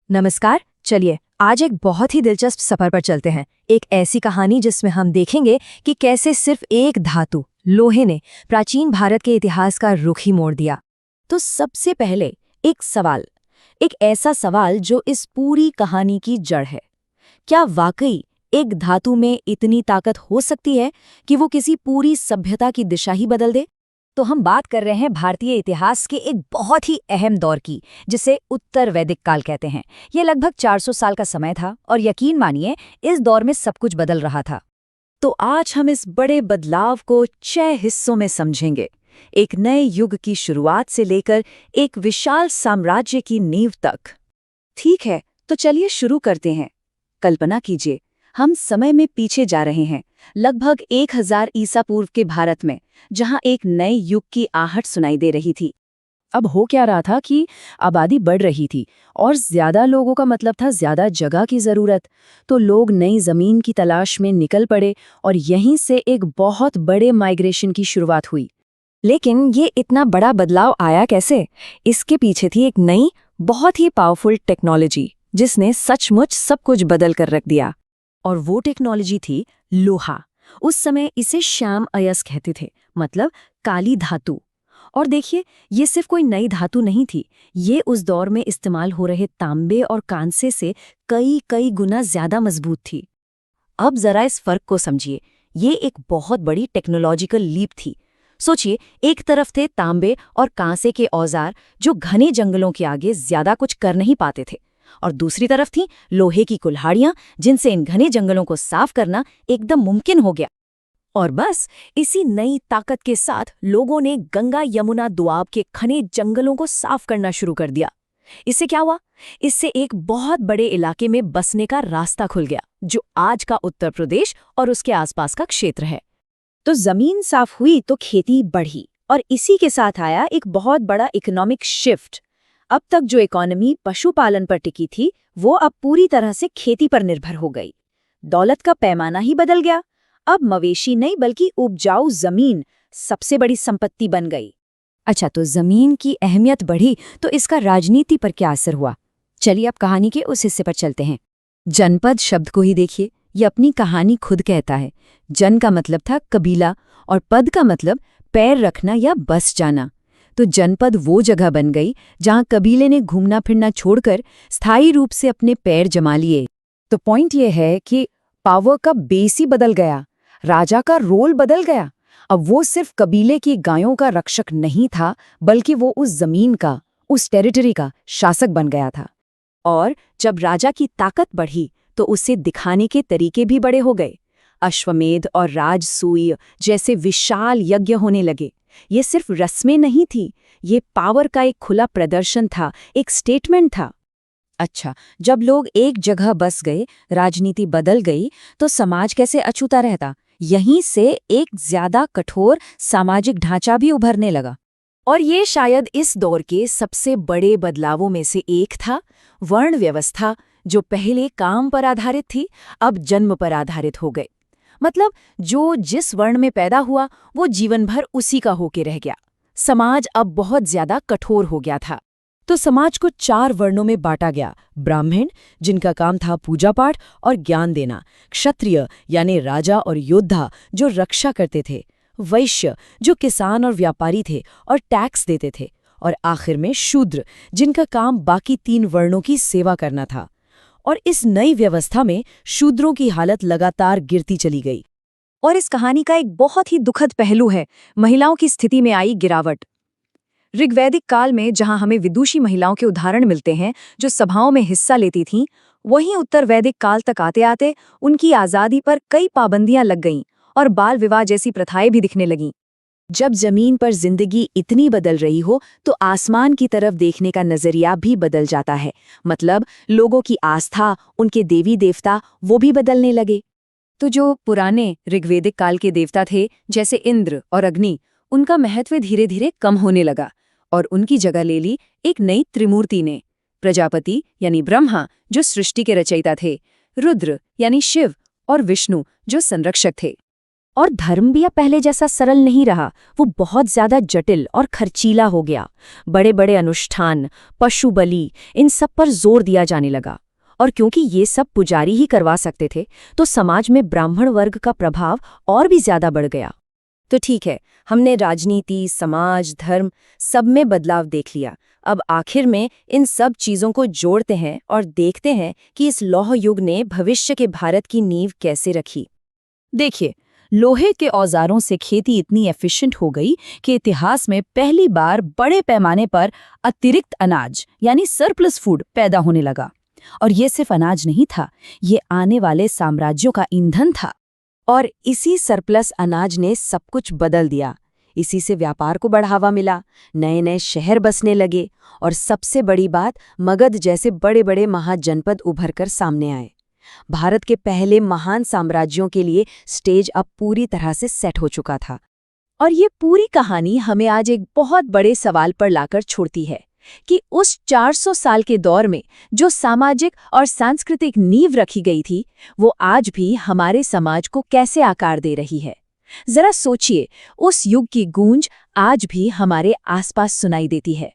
नमस्कार। चलिए आज एक बहुत ही दिलचस्प सफर पर चलते हैं। एक ऐसी कहानी जिसमें हम देखेंगे कि कैसे सिर्फ एक धातु लोहे ने प्राचीन भारत के इतिहास का रुख ही मोड़ दिया। तो सबसे पहले एक ऐसा सवाल जो इस पूरी कहानी की जड़ है। क्या वाकई एक धातु में इतनी ताकत हो सकती है कि वो किसी पूरी सभ्यता की दिशा ही बदल दे? तो हम बात कर रहे हैं भारतीय इतिहास के एक बहुत ही अहम दौर की, जिसे उत्तर वैदिक काल कहते हैं। ये लगभग 400 साल का समय था और यकीन मानिए इस दौर में सब कुछ बदल रहा था। तो आज हम इस बड़े बदलाव को 6 हिस्सों में समझेंगे। एक नए युग की शुरुआत से लेकर एक विशाल साम्राज्य की नींव तक। ठीक है, तो चलिए शुरू करते हैं। कल्पना कीजिए, हम समय में पीछे जा रहे हैं, लगभग 1000 ईसा पूर्व के भारत में, जहां एक नए युग की आहट सुनाई दे रही थी। अब हो क्या रहा था कि आबादी बढ़ रही थी और ज्यादा लोगों का मतलब था ज्यादा जगह की जरूरत। तो लोग नई जमीन की तलाश में निकल पड़े और यहीं से एक बहुत बड़े माइग्रेशन की शुरुआत हुई। लेकिन ये इतना बड़ा बदलाव आया कैसे? इसके पीछे थी एक नई, बहुत ही पावरफुल टेक्नोलॉजी जिसने सचमुच सब कुछ बदल कर रख दिया। और वो टेक्नोलॉजी थी लोहा। उस समय इसे श्याम अयस्क कहते थे, मतलब काली धातु। और देखिए, ये सिर्फ कोई नई धातु नहीं थी, ये उस दौर में इस्तेमाल हो रहे तांबे और कांसे से कई कई गुना ज्यादा मजबूत थी। अब जरा इस फर्क को समझिए। ये एक बहुत बड़ी टेक्नोलॉजिकल लीप थी। सोचिए, एक तरफ थे तांबे और कांसे के औजार जो घने जंगलों के आगे ज्यादा कुछ कर नहीं पाते थे, और दूसरी तरफ थी लोहे की कुल्हाड़ियां जिनसे इन घने जंगलों को साफ करना एकदम मुमकिन हो गया। और बस इसी नई ताकत के साथ लोगों ने गंगा यमुना दोआब के घने जंगलों को साफ करना शुरू कर दिया। इससे क्या हुआ? इससे एक बहुत बड़े इलाके में बसने का रास्ता खुल गया, जो आज का उत्तर प्रदेश और उसके आसपास का क्षेत्र है। तो जमीन साफ हुई तो खेती बढ़ी, और इसी के साथ आया एक बहुत बड़ा इकोनॉमिक शिफ्ट। अब तक जो इकोनॉमी पशुपालन पर टिकी थी, वो अब पूरी तरह से खेती पर निर्भर हो गई। दौलत का पैमाना ही बदल गया। अब मवेशी नहीं बल्कि उपजाऊ जमीन सबसे बड़ी संपत्ति बन गई। अच्छा, तो जमीन की अहमियत बढ़ी तो इसका राजनीति पर क्या असर हुआ? चलिए अब कहानी के उस हिस्से पर चलते हैं। जनपद शब्द को ही देखिए, ये अपनी कहानी खुद कहता है। जन का मतलब था कबीला और पद का मतलब पैर रखना या बस जाना। तो जनपद वो जगह बन गई जहां कबीले ने घूमना फिरना छोड़कर स्थायी रूप से अपने पैर जमा लिए। तो पॉइंट ये है कि पावर का बेस ही बदल गया, राजा का रोल बदल गया। अब वो सिर्फ कबीले की गायों का रक्षक नहीं था, बल्कि वो उस जमीन का, उस टेरिटरी का शासक बन गया था। और जब राजा की ताकत बढ़ी तो उसे दिखाने के तरीके भी बड़े हो गए। अश्वमेध और राजसूय जैसे विशाल यज्ञ होने लगे। ये सिर्फ रस्में नहीं थी, ये पावर का एक खुला प्रदर्शन था, एक स्टेटमेंट था। अच्छा, जब लोग एक जगह बस गए, राजनीति बदल गई, तो समाज कैसे अछूता रहता? यहीं से एक ज्यादा कठोर सामाजिक ढांचा भी उभरने लगा। और ये शायद इस दौर के सबसे बड़े बदलावों में से एक था। वर्ण व्यवस्था, जो पहले काम पर आधारित थी, अब जन्म पर आधारित हो गई। मतलब जो जिस वर्ण में पैदा हुआ वो जीवन भर उसी का होके रह गया। समाज अब बहुत ज्यादा कठोर हो गया था। तो समाज को 4 वर्णों में बांटा गया। ब्राह्मण, जिनका काम था पूजा पाठ और ज्ञान देना। क्षत्रिय यानी राजा और योद्धा, जो रक्षा करते थे। वैश्य, जो किसान और व्यापारी थे और टैक्स देते थे। और आखिर में शूद्र, जिनका काम बाकी 3 वर्णों की सेवा करना था। और इस नई व्यवस्था में शूद्रों की हालत लगातार गिरती चली गई। और इस कहानी का एक बहुत ही दुखद पहलू है महिलाओं की स्थिति में आई गिरावट। ऋग्वैदिक काल में जहां हमें विदुषी महिलाओं के उदाहरण मिलते हैं जो सभाओं में हिस्सा लेती थीं, वहीं उत्तर वैदिक काल तक आते आते उनकी आज़ादी पर कई पाबंदियां लग गईं और बाल विवाह जैसी प्रथाएं भी दिखने लगीं। जब जमीन पर जिंदगी इतनी बदल रही हो तो आसमान की तरफ देखने का नजरिया भी बदल जाता है। मतलब लोगों की आस्था, उनके देवी देवता, वो भी बदलने लगे। तो जो पुराने ऋग्वैदिक काल के देवता थे, जैसे इंद्र और अग्नि, उनका महत्व धीरे धीरे कम होने लगा और उनकी जगह ले ली एक नई त्रिमूर्ति ने। प्रजापति यानी ब्रह्मा, जो सृष्टि के रचयिता थे, रुद्र यानी शिव, और विष्णु, जो संरक्षक थे। और धर्म भी अब पहले जैसा सरल नहीं रहा, वो बहुत ज्यादा जटिल और खर्चीला हो गया। बड़े बड़े अनुष्ठान, पशु बलि, इन सब पर जोर दिया जाने लगा। और क्योंकि ये सब पुजारी ही करवा सकते थे, तो समाज में ब्राह्मण वर्ग का प्रभाव और भी ज्यादा बढ़ गया। तो ठीक है, हमने राजनीति, समाज, धर्म सब में बदलाव देख लिया। अब आखिर में इन सब चीजों को जोड़ते हैं और देखते हैं कि इस लौह युग ने भविष्य के भारत की नींव कैसे रखी। देखिए, लोहे के औजारों से खेती इतनी एफिशिएंट हो गई कि इतिहास में पहली बार बड़े पैमाने पर अतिरिक्त अनाज यानी सरप्लस फूड पैदा होने लगा। और ये सिर्फ अनाज नहीं था, ये आने वाले साम्राज्यों का ईंधन था। और इसी सरप्लस अनाज ने सब कुछ बदल दिया। इसी से व्यापार को बढ़ावा मिला, नए नए शहर बसने लगे, और सबसे बड़ी बात, मगध जैसे बड़े बड़े महाजनपद उभरकर सामने आए। भारत के पहले महान साम्राज्यों के लिए स्टेज अब पूरी तरह से सेट हो चुका था। और ये पूरी कहानी हमें आज एक बहुत बड़े सवाल पर लाकर छोड़ती है कि उस 400 साल के दौर में जो सामाजिक और सांस्कृतिक नींव रखी गई थी, वो आज भी हमारे समाज को कैसे आकार दे रही है। जरा सोचिए, उस युग की गूंज आज भी हमारे आसपास सुनाई देती है।